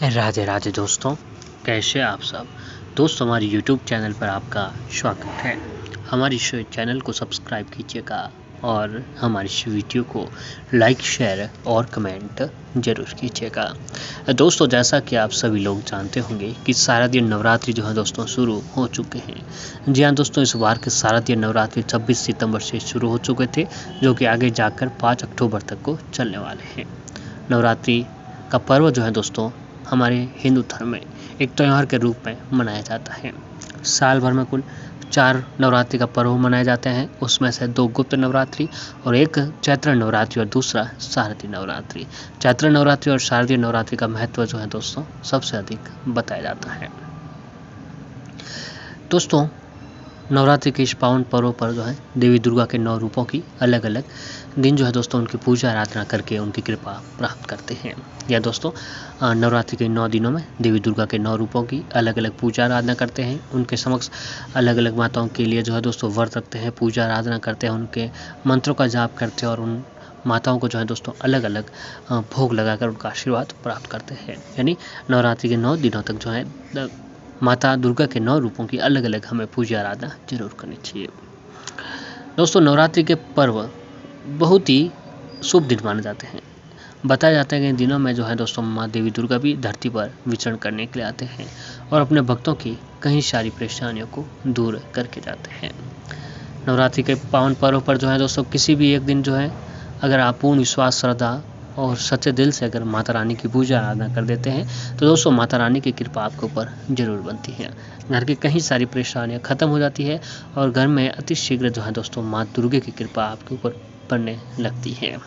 राधे राधे दोस्तों, कैसे आप सब। दोस्तों, हमारे यूट्यूब चैनल पर आपका स्वागत है। हमारे इस चैनल को सब्सक्राइब कीजिएगा और हमारी इस वीडियो को लाइक, शेयर और कमेंट ज़रूर कीजिएगा। दोस्तों, जैसा कि आप सभी लोग जानते होंगे कि शारदीय नवरात्रि जो है दोस्तों शुरू हो चुके हैं। जी हाँ दोस्तों, इस बार के शारदीय नवरात्रि 26 सितंबर से शुरू हो चुके थे, जो कि आगे जाकर 5 अक्टूबर तक को चलने वाले हैं। नवरात्रि का पर्व जो है दोस्तों हमारे हिंदू धर्म में एक त्यौहार के रूप में मनाया जाता है। साल भर में कुल 4 नवरात्रि का पर्व मनाए जाते हैं। उसमें से 2 गुप्त नवरात्रि और एक चैत्र नवरात्रि और दूसरा शारदीय नवरात्रि। चैत्र नवरात्रि और शारदीय नवरात्रि का महत्व जो है दोस्तों सबसे अधिक बताया जाता है। दोस्तों, नवरात्रि के इस पावन पर्व पर जो है देवी दुर्गा के 9 रूपों की अलग अलग दिन जो है दोस्तों उनकी पूजा आराधना करके उनकी कृपा प्राप्त करते हैं। या दोस्तों, नवरात्रि के 9 दिनों में देवी दुर्गा के 9 रूपों की अलग अलग पूजा आराधना करते हैं। उनके समक्ष अलग अलग माताओं के लिए जो है दोस्तों व्रत रखते हैं, पूजा आराधना करते हैं, उनके मंत्रों का जाप करते हैं और उन माताओं को जो है दोस्तों अलग अलग भोग लगाकर उनका आशीर्वाद प्राप्त करते हैं। यानी नवरात्रि के 9 दिनों तक जो है माता दुर्गा के 9 रूपों की अलग अलग हमें पूजा आराधना जरूर करनी चाहिए। दोस्तों, नवरात्रि के पर्व बहुत ही शुभ दिन माने जाते हैं। बताया जाता है कि इन दिनों में जो है दोस्तों माँ देवी दुर्गा भी धरती पर विचरण करने के लिए आते हैं और अपने भक्तों की कई सारी परेशानियों को दूर करके जाते हैं। नवरात्रि के पावन पर्व पर जो है दोस्तों किसी भी एक दिन जो है अगर आप पूर्ण विश्वास, श्रद्धा और सच्चे दिल से अगर माता रानी की पूजा आराधना कर देते हैं तो दोस्तों माता रानी की कृपा आपके ऊपर जरूर बनती है। घर की कई सारी परेशानियां खत्म हो जाती है और घर में अति शीघ्र जो है दोस्तों माँ दुर्गा की कृपा आपके ऊपर बनने लगती है।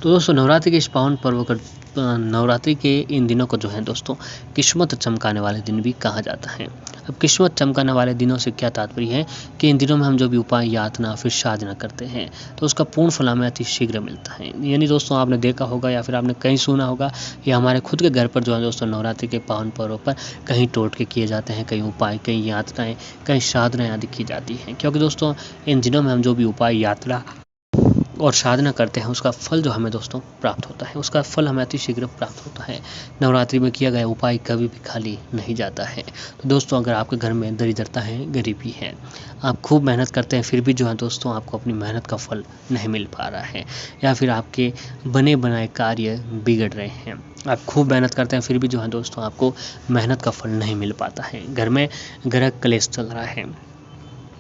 तो दोस्तों, नवरात्रि के इस पावन पर्व का नवरात्रि के इन दिनों को जो है दोस्तों किस्मत चमकाने वाले दिन भी कहा जाता है। अब किस्मत चमकाने वाले दिनों से क्या तात्पर्य है कि इन दिनों में हम जो भी उपाय, यातना फिर साधना करते हैं तो उसका पूर्ण फल हमें अति शीघ्र मिलता है। यानी दोस्तों, आपने देखा होगा या फिर आपने कहीं सुना होगा कि हमारे खुद के घर पर जो है दोस्तों नवरात्रि के पावन पर्व पर कहीं टोटके किए जाते हैं, कहीं उपाय, कहीं यात्राएं, कहीं साधनाएं आदि की जाती हैं। क्योंकि दोस्तों इन दिनों में हम जो भी उपाय, यात्रा और साधना करते हैं उसका फल जो हमें दोस्तों प्राप्त होता है, उसका फल हमें अति शीघ्र प्राप्त होता है। नवरात्रि में किया गया उपाय कभी भी खाली नहीं जाता है। तो दोस्तों, अगर आपके घर में दरिद्रता है, गरीबी है, आप खूब मेहनत करते हैं फिर भी जो है दोस्तों आपको अपनी मेहनत का फल नहीं मिल पा रहा है, या फिर आपके बने बनाए कार्य बिगड़ रहे हैं, आप खूब मेहनत करते हैं फिर भी जो है दोस्तों आपको मेहनत का फल नहीं मिल पाता है, घर में ग्रह क्लेश चल रहा है,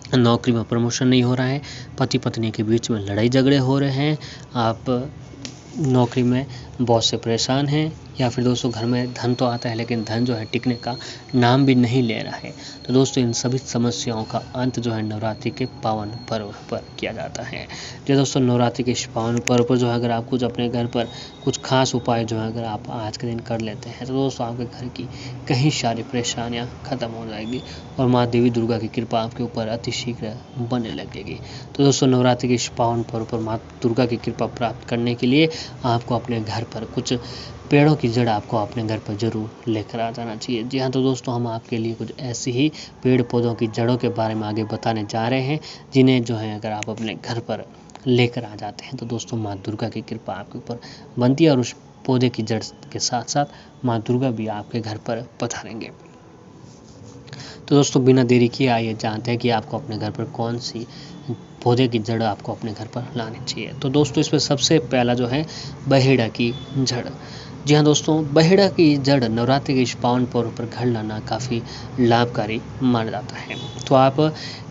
नौकरी में प्रमोशन नहीं हो रहा है, पति पत्नी के बीच में लड़ाई झगड़े हो रहे हैं, आप नौकरी में बॉस से परेशान हैं, या फिर दोस्तों घर में धन तो आता है लेकिन धन जो है टिकने का नाम भी नहीं ले रहा है। तो दोस्तों इन सभी समस्याओं का अंत जो है नवरात्रि के पावन पर्व पर किया जाता है। जो दोस्तों नवरात्रि के इस पावन पर्व पर जो है अगर आप कुछ अपने घर पर कुछ खास उपाय जो है अगर आप आज के दिन कर लेते हैं तो दोस्तों आपके घर की कई सारी परेशानियां खत्म हो जाएगी और माँ देवी दुर्गा की कृपा आपके ऊपर अति शीघ्र बनने लगेगी। तो दोस्तों नवरात्रि के इस पावन पर्व पर माँ दुर्गा की कृपा प्राप्त करने के लिए आपको अपने घर पर कुछ पेड़ों की जड़ आपको अपने घर पर जरूर लेकर आ जाना चाहिए। जी हाँ, तो दोस्तों हम आपके लिए कुछ ऐसी ही पेड़ पौधों की जड़ों के बारे में आगे बताने जा रहे हैं, जिन्हें जो है अगर आप अपने घर पर लेकर आ जाते हैं तो दोस्तों माँ दुर्गा की कृपा आपके ऊपर बनती है और उस पौधे की जड़ के साथ साथ माँ दुर्गा भी आपके घर पर पधारेंगे। तो दोस्तों बिना देरी किए आइए जानते हैं कि आपको अपने घर पर कौन सी पौधे की जड़ आपको अपने घर पर लानी चाहिए। तो दोस्तों इसमें सबसे पहला जो है बहेड़ा की जड़। जी हाँ दोस्तों, बहेड़ा की जड़ नवरात्रि के इस पावन पर्व पर घर लाना काफ़ी लाभकारी माना जाता है। तो आप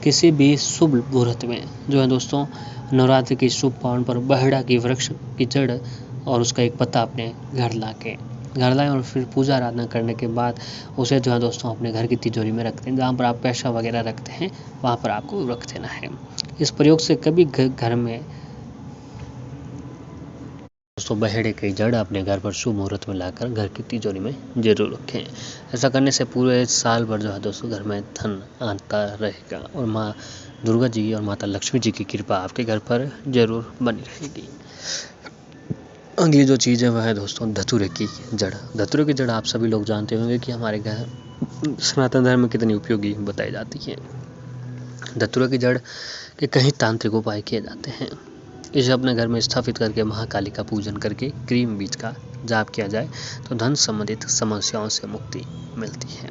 किसी भी शुभ मुहूर्त में जो है दोस्तों नवरात्रि के शुभ पावन पर बहेड़ा की वृक्ष की जड़ और उसका एक पत्ता अपने घर लाएं और फिर पूजा आराधना करने के बाद उसे जो है दोस्तों अपने घर की तिजोरी में रखते हैं। जहाँ पर आप पैसा वगैरह रखते हैं वहाँ पर आपको रख देना है। इस प्रयोग से कभी घर में दोस्तों बहेड़े की जड़ अपने घर पर शुभ मुहूर्त में लाकर घर की तिजोरी में जरूर रखें। ऐसा करने से पूरे साल भर जो है दोस्तों घर में धन आता रहेगा और माँ दुर्गा जी और माता लक्ष्मी जी की कृपा आपके घर पर जरूर बनी रहेगी। अगली जो चीज़ है वह है दोस्तों धतूरे की जड़। धतूरे की जड़ आप सभी लोग जानते होंगे कि हमारे घर सनातन धर्म में कितनी उपयोगी बताई जाती है। धतूरे की जड़ के कई तांत्रिक उपाय किए जाते हैं। इसे अपने घर में स्थापित करके महाकाली का पूजन करके क्रीम बीज का जाप किया जाए तो धन संबंधित समस्याओं से मुक्ति मिलती है।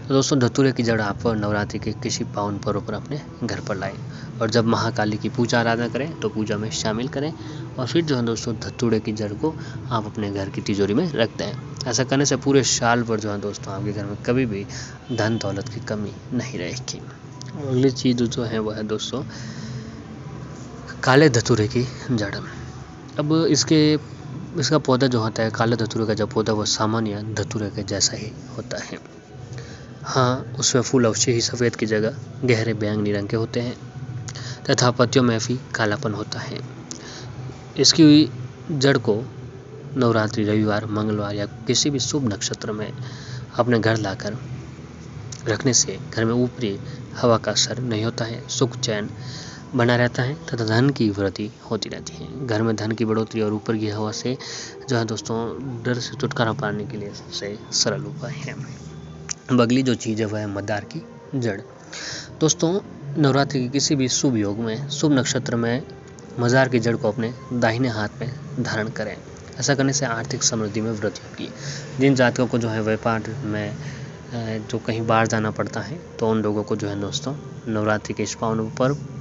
तो दोस्तों धतूरे की जड़ आप नवरात्रि के किसी पावन पर्व पर अपने घर पर लाएं और जब महाकाली की पूजा आराधना करें तो पूजा में शामिल करें और फिर जो है दोस्तों धतूरे की जड़ को आप अपने घर की तिजोरी में रख दें। ऐसा करने से पूरे साल भर जो है दोस्तों आपके घर में कभी भी धन दौलत की कमी नहीं रहेगी। अगली चीज़ जो है वह है दोस्तों काले धतूरे की जड़। अब इसका पौधा जो होता है काले धतूरे का जो पौधा वो सामान्य धतूरे के जैसा ही होता है। हाँ, उसमें फूल अवश्य ही सफ़ेद की जगह गहरे बैंगनी रंग के होते हैं तथा पत्तियों में भी कालापन होता है। इसकी जड़ को नवरात्रि, रविवार, मंगलवार या किसी भी शुभ नक्षत्र में अपने घर लाकर रखने से घर में ऊपरी हवा का असर नहीं होता है, सुख चैन बना रहता है तथा धन की वृद्धि होती रहती है। घर में धन की बढ़ोतरी और ऊपर की हवा से जो है दोस्तों डर से छुटकारा पाने के लिए सबसे सरल उपाय है। अब अगली जो चीज़ है वह है मदार की जड़। दोस्तों नवरात्रि के किसी भी शुभ योग में, शुभ नक्षत्र में मदार की जड़ को अपने दाहिने हाथ में धारण करें। ऐसा करने से आर्थिक समृद्धि में वृद्धि होगी। जिन जातकों को जो है व्यापार में जो कहीं बाहर जाना पड़ता है तो उन लोगों को जो है दोस्तों नवरात्रि के इस पावन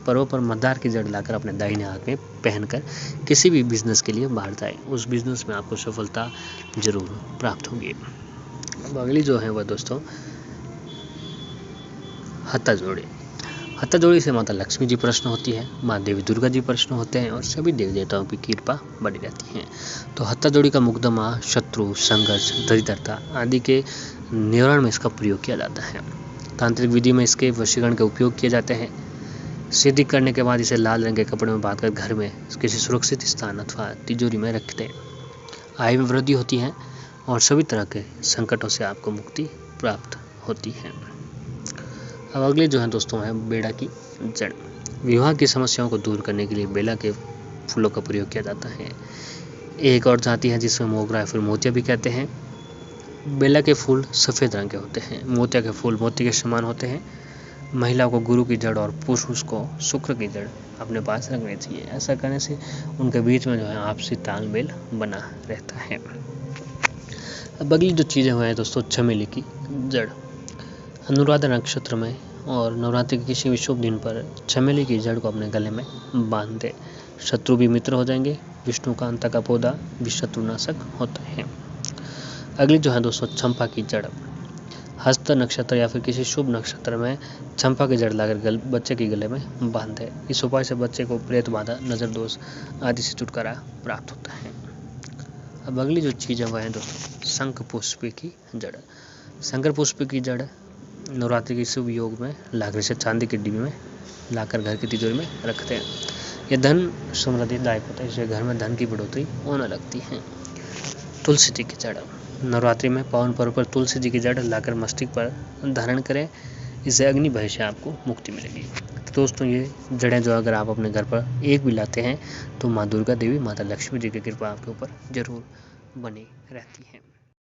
पर्व पर मदार की जड़ लाकर अपने दाहिने हाथ में पहनकर किसी भी बिजनेस के लिए बाहर जाए, उस बिजनेस में आपको सफलता जरूर प्राप्त होगी। अब अगली जो है वह दोस्तों हत्था जोड़ी। हत्था जोड़ी से माता लक्ष्मी जी प्रश्न होती है, माँ देवी दुर्गा जी प्रश्न होते हैं और सभी देवी देवताओं की कृपा बनी रहती है। तो हत्था जोड़ी का मुकदमा, शत्रु, संघर्ष, दरिद्रता आदि के निवारण में इसका प्रयोग किया जाता है। तांत्रिक विधि में इसके वशीकरण के उपयोग किए जाते हैं। सिद्धि करने के बाद इसे लाल रंग के कपड़े में बांधकर घर में किसी सुरक्षित स्थान अथवा तिजोरी में रखते हैं। आय में वृद्धि होती है और सभी तरह के संकटों से आपको मुक्ति प्राप्त होती है। अब अगले जो है दोस्तों है बेला की जड़। विवाह की समस्याओं को दूर करने के लिए बेला के फूलों का प्रयोग किया जाता है। एक और जाति है जिसमें मोगरा या फिर मोतिया भी कहते हैं। बेला के फूल सफ़ेद रंग के होते हैं। मोतिया के फूल मोती के समान होते हैं। महिलाओं को गुरु की जड़ और पुरुष को शुक्र की जड़ अपने पास रखनी चाहिए। ऐसा करने से उनके बीच में जो है आपसी तालमेल बना रहता है। अब अगली जो चीज़ें हुआ है दोस्तों चमेली की जड़। अनुराधा नक्षत्र में और नवरात्रि के किसी भी शुभ दिन पर चमेली की जड़ को अपने गले में बांध दे, शत्रु भी मित्र हो जाएंगे। विष्णुकांता का पौधा भी शत्रुनाशक होता है। अगली जो है दोस्तों चंपा की जड़। हस्त नक्षत्र या फिर किसी शुभ नक्षत्र में चंपा की जड़ लाकर बच्चे के गले में बांध दे। इस उपाय से बच्चे को प्रेत बाधा, नजर दोष आदि से छुटकारा प्राप्त होता है। अब अगली जो चीज़ है वह है दोस्तों शंख पुष्प की जड़। शंकर पुष्प की जड़ नवरात्रि के शुभ योग में लाकर से चांदी के डिब्बे में लाकर घर की तिजोरी में रखते हैं। यह धन समृद्धि दायक होता है, इससे घर में धन की बढ़ोतरी होने लगती है। तुलसी जी की जड़। नवरात्रि में पावन पर्व पर तुलसी जी की जड़ लाकर मस्तिष्क पर धारण करें, इससे अग्नि भय से आपको मुक्ति मिलेगी। तो दोस्तों ये जड़ें जो अगर आप अपने घर पर एक भी लाते हैं तो माँ दुर्गा देवी, माता लक्ष्मी जी की कृपा आपके ऊपर जरूर बनी रहती है।